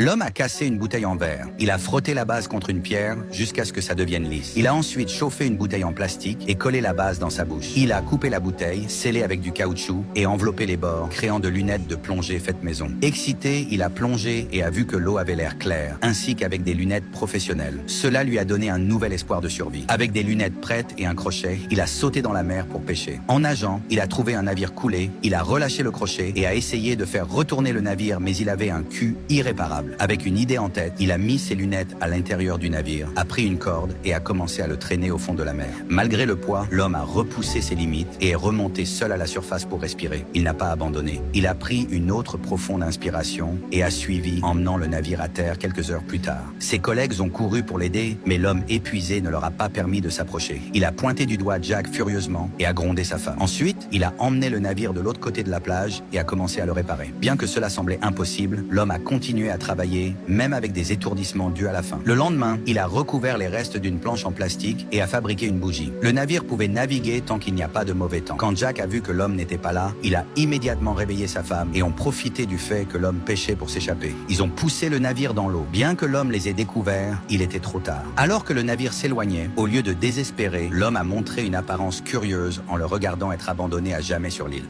L'homme a cassé une bouteille en verre. Il a frotté la base contre une pierre jusqu'à ce que ça devienne lisse. Il a ensuite chauffé une bouteille en plastique et collé la base dans sa bouche. Il a coupé la bouteille, scellé avec du caoutchouc et enveloppé les bords, créant de lunettes de plongée faites maison. Excité, il a plongé et a vu que l'eau avait l'air claire, ainsi qu'avec des lunettes professionnelles. Cela lui a donné un nouvel espoir de survie. Avec des lunettes prêtes et un crochet, il a sauté dans la mer pour pêcher. En nageant, il a trouvé un navire coulé, il a relâché le crochet et a essayé de faire retourner le navire, mais il avait un cul irréparable. Avec une idée en tête, il a mis ses lunettes à l'intérieur du navire, a pris une corde et a commencé à le traîner au fond de la mer. Malgré le poids, l'homme a repoussé ses limites et est remonté seul à la surface pour respirer. Il n'a pas abandonné. Il a pris une autre profonde inspiration et a suivi, emmenant le navire à terre quelques heures plus tard. Ses collègues ont couru pour l'aider, mais l'homme épuisé ne leur a pas permis de s'approcher. Il a pointé du doigt Jack furieusement et a grondé sa femme. Ensuite, il a emmené le navire de l'autre côté de la plage et a commencé à le réparer. Bien que cela semblait impossible, l'homme a continué à travailler, même avec des étourdissements dus à la faim. Le lendemain, il a recouvert les restes d'une planche en plastique et a fabriqué une bougie. Le navire pouvait naviguer tant qu'il n'y a pas de mauvais temps. Quand Jack a vu que l'homme n'était pas là, il a immédiatement réveillé sa femme et ont profité du fait que l'homme pêchait pour s'échapper. Ils ont poussé le navire dans l'eau. Bien que l'homme les ait découverts, il était trop tard. Alors que le navire s'éloignait, au lieu de désespérer, l'homme a montré une apparence curieuse en le regardant être abandonné à jamais sur l'île.